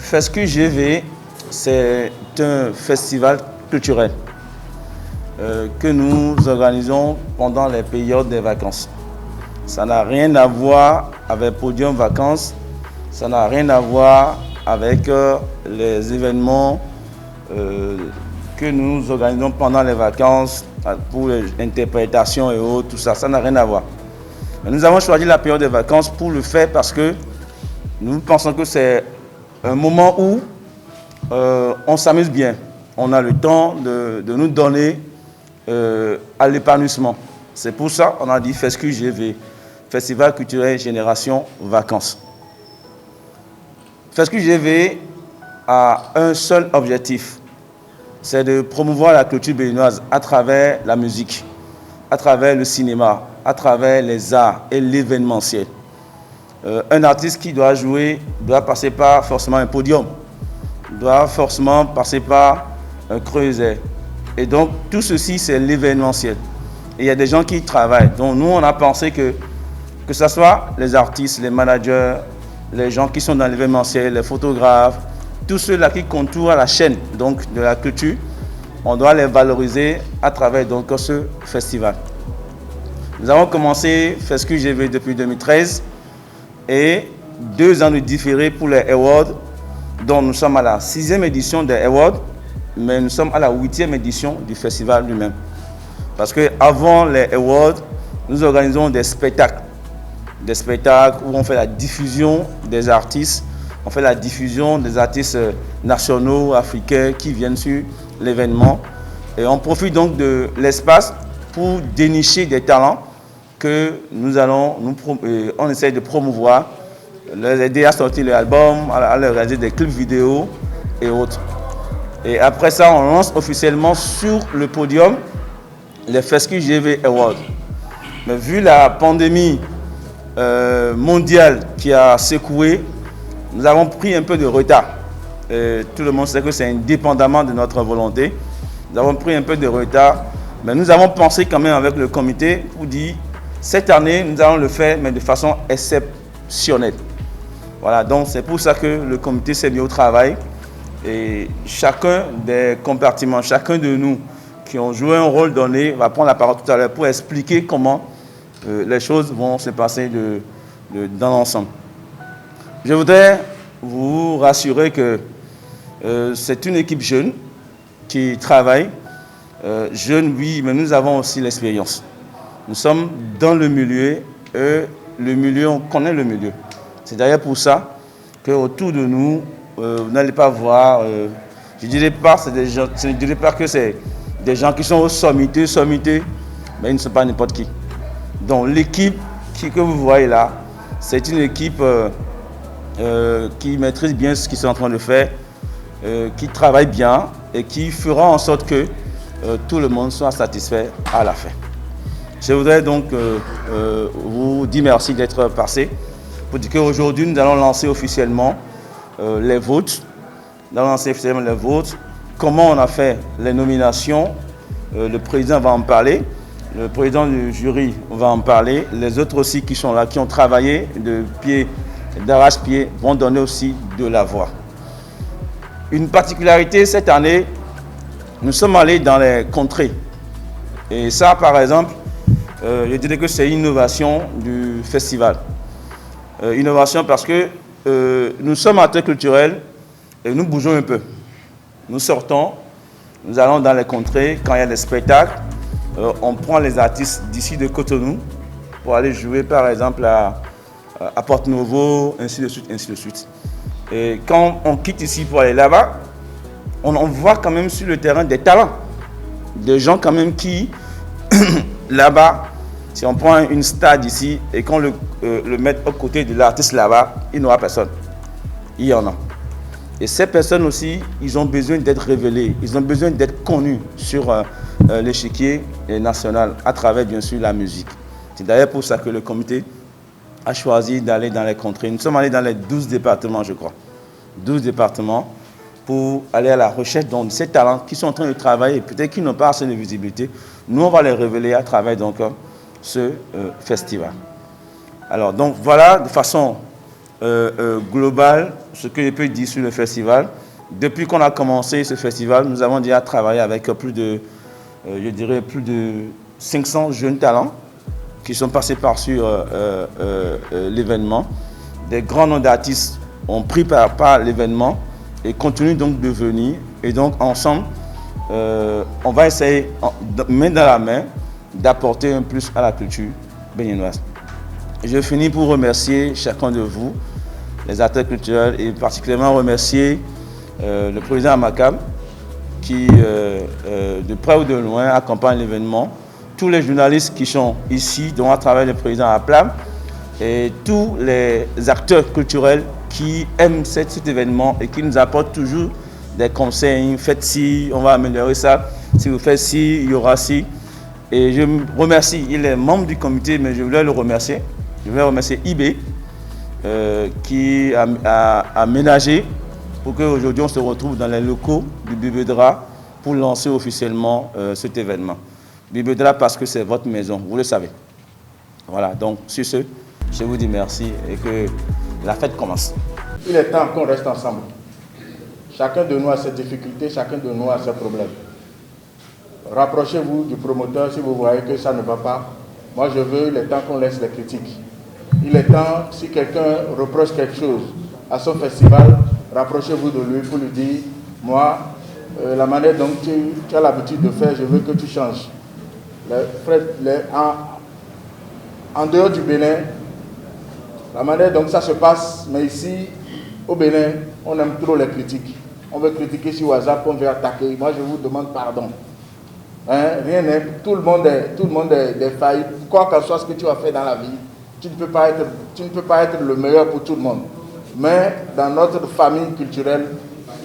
FESCU-GV, c'est un festival culturel que nous organisons pendant les périodes des vacances. Ça n'a rien à voir avec Podium Vacances, ça n'a rien à voir avec les événements que nous organisons pendant les vacances pour les interprétations et autres, tout ça, ça n'a rien à voir. Mais nous avons choisi la période des vacances pour le faire parce que nous pensons que c'est un moment où on s'amuse bien. On a le temps de nous donner à l'épanouissement. C'est pour ça qu'on a dit FESCU-GV, Festival culturel Génération Vacances. FESCU-GV a un seul objectif, c'est de promouvoir la culture béninoise à travers la musique, à travers le cinéma, à travers les arts et l'événementiel. Un artiste qui doit jouer doit passer par forcément un podium, doit forcément passer par un creuset. Et donc, tout ceci, c'est l'événementiel. Et il y a des gens qui travaillent. Donc, nous, on a pensé que ce soit les artistes, les managers, les gens qui sont dans l'événementiel, les photographes, tous ceux-là qui contournent la chaîne donc, de la culture, on doit les valoriser à travers donc, ce festival. Nous avons commencé FESCU-GV depuis 2013 et 2 ans de différé pour les Awards, dont nous sommes à la 6e édition des Awards, mais nous sommes à la 8e édition du festival lui-même. Parce qu'avant les Awards, nous organisons des spectacles où on fait la diffusion des artistes, on fait la diffusion des artistes nationaux, africains qui viennent sur l'événement. Et on profite donc de l'espace pour dénicher des talents que on essaie de promouvoir, les aider à sortir l'album, à leur réaliser des clips vidéo et autres. Et après ça, on lance officiellement sur le podium les FESCU-GV Awards. Mais vu la pandémie mondiale qui a secoué, nous avons pris un peu de retard. Tout le monde sait que c'est indépendamment de notre volonté. Nous avons pris un peu de retard, mais nous avons pensé quand même avec le comité pour dire cette année, nous allons le faire, mais de façon exceptionnelle. Voilà, donc c'est pour ça que le comité s'est mis au travail. Et chacun des compartiments, chacun de nous qui ont joué un rôle donné va prendre la parole tout à l'heure pour expliquer comment les choses vont se passer dans l'ensemble. Je voudrais vous rassurer que c'est une équipe jeune qui travaille. Jeune, oui, mais nous avons aussi l'expérience. Nous sommes dans le milieu et on connaît le milieu. C'est d'ailleurs pour ça qu'autour de nous, vous n'allez pas voir, je ne dirais pas que c'est des gens qui sont au sommité, mais ils ne sont pas n'importe qui. Donc l'équipe que vous voyez là, c'est une équipe qui maîtrise bien ce qu'ils sont en train de faire, qui travaille bien et qui fera en sorte que tout le monde soit satisfait à la fin. Je voudrais donc vous dire merci d'être passé pour dire qu'aujourd'hui nous allons lancer officiellement les votes. Nous allons lancer officiellement les votes. Comment on a fait les nominations, le président va en parler, le président du jury va en parler, les autres aussi qui sont là, qui ont travaillé d'arrache-pied vont donner aussi de la voix. Une particularité cette année, nous sommes allés dans les contrées. Et ça, par exemple, je dirais que c'est une innovation du festival. Innovation parce que nous sommes acteurs culturels et nous bougeons un peu. Nous sortons, nous allons dans les contrées, quand il y a des spectacles, on prend les artistes d'ici de Cotonou pour aller jouer par exemple à Porto-Novo, ainsi de suite, ainsi de suite. Et quand on quitte ici pour aller là-bas, on voit quand même sur le terrain des talents, des gens quand même qui, là-bas, si on prend une star d'ici et qu'on le met aux côtés de l'artiste là-bas, il n'y aura personne. Il y en a. Et ces personnes aussi, ils ont besoin d'être révélées, ils ont besoin d'être connus sur l'échiquier national à travers bien sûr la musique. C'est d'ailleurs pour ça que le comité a choisi d'aller dans les contrées. Nous sommes allés dans les 12 départements, je crois. 12 départements pour aller à la recherche de ces talents qui sont en train de travailler et peut-être qu'ils n'ont pas assez de visibilité. Nous, on va les révéler à travers donc, ce festival. Alors, donc voilà de façon global, ce que je peux dire sur le festival. Depuis qu'on a commencé ce festival, nous avons déjà travaillé avec plus de 500 jeunes talents qui sont passés par sur l'événement. Des grands noms d'artistes ont pris par l'événement et continuent donc de venir. Et donc ensemble, on va essayer, main dans la main, d'apporter un plus à la culture béninoise. Je finis pour remercier chacun de vous, les acteurs culturels, et particulièrement remercier le président Amakam qui, de près ou de loin, accompagne l'événement. Tous les journalistes qui sont ici, dont à travers le président Aplam, et tous les acteurs culturels qui aiment cet événement et qui nous apportent toujours des conseils. Faites ci, on va améliorer ça. Si vous faites ci, il y aura ci. Et je remercie, il est membre du comité, mais je voulais le remercier. Je voulais remercier IB qui a aménagé pour qu'aujourd'hui on se retrouve dans les locaux du Bibedra pour lancer officiellement cet événement. Bibedra parce que c'est votre maison, vous le savez. Voilà, donc sur ce, je vous dis merci et que la fête commence. Il est temps qu'on reste ensemble. Chacun de nous a ses difficultés, chacun de nous a ses problèmes. Rapprochez-vous du promoteur si vous voyez que ça ne va pas. Moi je veux, il est temps qu'on laisse les critiques. Il est temps, si quelqu'un reproche quelque chose à son festival, rapprochez-vous de lui pour lui dire, moi, la manière dont tu as l'habitude de faire, je veux que tu changes. En dehors du Bénin, la manière dont ça se passe, mais ici, au Bénin, on aime trop les critiques. On veut critiquer sur WhatsApp, on veut attaquer. Moi, je vous demande pardon. Hein? Rien n'est, tout le monde est failli. Quoi que soit ce que tu as fait dans la vie, tu ne peux pas être le meilleur pour tout le monde. Mais dans notre famille culturelle,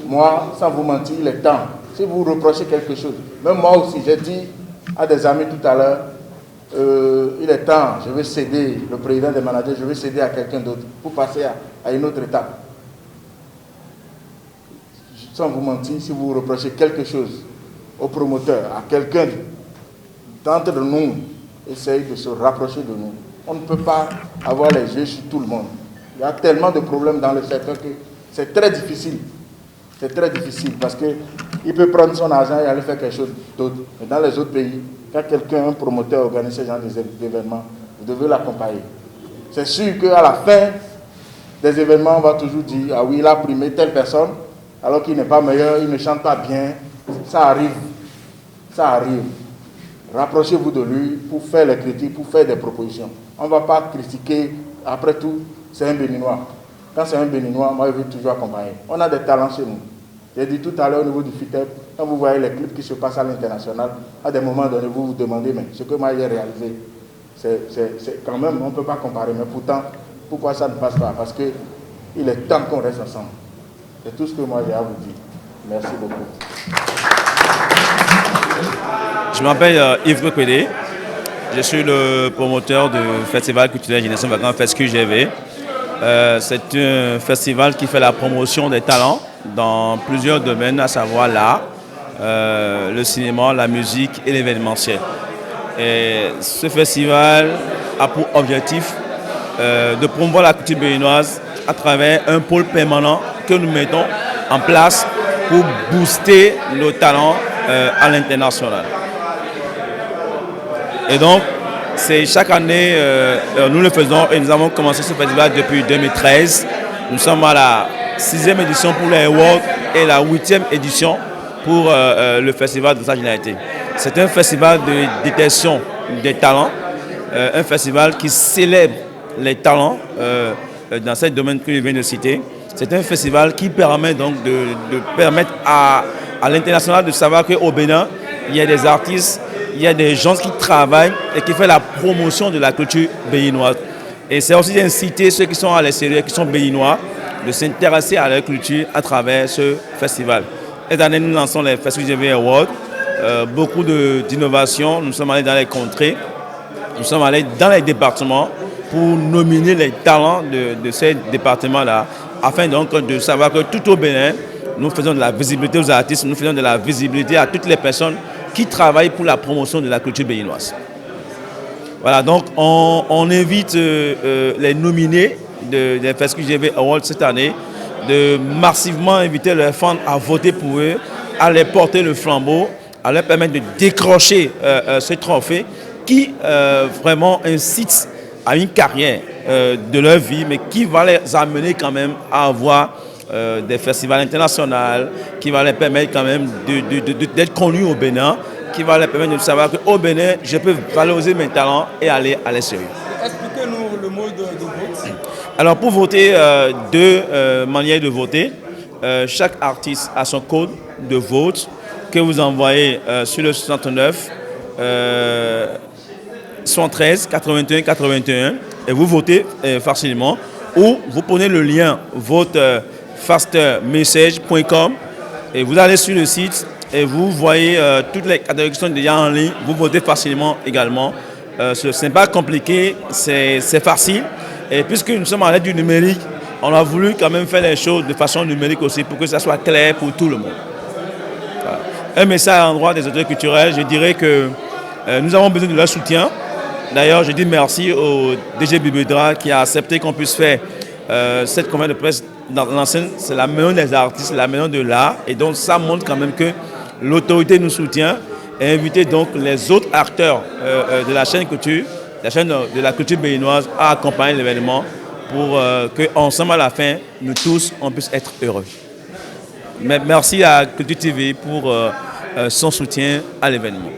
moi, sans vous mentir, il est temps. Si vous reprochez quelque chose, même moi aussi, j'ai dit à des amis tout à l'heure, il est temps, je vais céder, le président des managers, je vais céder à quelqu'un d'autre pour passer à une autre étape. Sans vous mentir, si vous reprochez quelque chose au promoteur, à quelqu'un d'entre nous, essaye de se rapprocher de nous. On ne peut pas avoir les yeux sur tout le monde. Il y a tellement de problèmes dans le secteur que c'est très difficile. C'est très difficile parce qu'il peut prendre son argent et aller faire quelque chose d'autre. Mais dans les autres pays, quand quelqu'un, un promoteur, organise ce genre d'événements, vous devez l'accompagner. C'est sûr qu'à la fin des événements, on va toujours dire, ah oui, il a primé telle personne, alors qu'il n'est pas meilleur, il ne chante pas bien. Ça arrive. Ça arrive. Rapprochez-vous de lui pour faire les critiques, pour faire des propositions. On ne va pas critiquer, après tout, c'est un Béninois. Quand c'est un Béninois, moi je veux toujours accompagner. On a des talents chez nous. J'ai dit tout à l'heure au niveau du FITEP, quand vous voyez les clips qui se passent à l'international, à des moments donnés, vous vous demandez, mais ce que moi j'ai réalisé, c'est quand même, on ne peut pas comparer. Mais pourtant, pourquoi ça ne passe pas? Parce qu'il est temps qu'on reste ensemble. C'est tout ce que moi j'ai à vous dire. Merci beaucoup. Je m'appelle Yves Requedé. Je suis le promoteur du Festival culturel Génération Vacances FESCUGV. C'est un festival qui fait la promotion des talents dans plusieurs domaines, à savoir l'art, le cinéma, la musique et l'événementiel. Et ce festival a pour objectif de promouvoir la culture béninoise à travers un pôle permanent que nous mettons en place pour booster nos talents à l'international. Et donc, c'est chaque année, nous le faisons et nous avons commencé ce festival depuis 2013. Nous sommes à la 6e édition pour les Awards et la 8e édition pour le festival de sa généralité. C'est un festival de détection des talents, un festival qui célèbre les talents dans ce domaine que je viens de citer. C'est un festival qui permet donc de permettre à l'international de savoir qu'au Bénin, il y a des artistes, il y a des gens qui travaillent et qui font la promotion de la culture béninoise. Et c'est aussi d'inciter ceux qui sont à l'extérieur, qui sont béninois, de s'intéresser à leur culture à travers ce festival. Cette année, nous lançons les FESCUGV Awards, beaucoup d'innovations. Nous sommes allés dans les contrées, nous sommes allés dans les départements pour nominer les talents de ces départements-là, afin donc de savoir que tout au Bénin, nous faisons de la visibilité aux artistes, nous faisons de la visibilité à toutes les personnes qui travaillent pour la promotion de la culture béninoise. Voilà, donc on invite les nominés des FSQGB Awards cette année, de massivement inviter leurs fans à voter pour eux, à les porter le flambeau, à leur permettre de décrocher ce trophée qui vraiment incite à une carrière de leur vie, mais qui va les amener quand même à avoir des festivals internationaux, qui va les permettre quand même d'être connus au Bénin, qui va les permettre de savoir qu'au Bénin, je peux valoriser mes talents et aller à l'extérieur. Expliquez-nous le mode de vote. Alors pour voter, deux manières de voter. Chaque artiste a son code de vote que vous envoyez sur le 69 113 81 81 et vous votez facilement, ou vous prenez le lien votefastermessage.com et vous allez sur le site et vous voyez toutes les catégories qui sont déjà en ligne, vous votez facilement également. Ce n'est pas compliqué, c'est facile, et puisque nous sommes à l'aide du numérique, on a voulu quand même faire les choses de façon numérique aussi pour que ça soit clair pour tout le monde. Voilà. Un message à l'endroit des auteurs culturels, je dirais que nous avons besoin de leur soutien. D'ailleurs, je dis merci au DG Bibedra qui a accepté qu'on puisse faire cette conférence de presse dans l'enceinte. C'est la maison des artistes, la maison de l'art. Et donc, ça montre quand même que l'autorité nous soutient et inviter donc les autres acteurs de la chaîne culture, la chaîne de la culture béninoise à accompagner l'événement pour qu'ensemble à la fin, nous tous, on puisse être heureux. Mais merci à Culture TV pour son soutien à l'événement.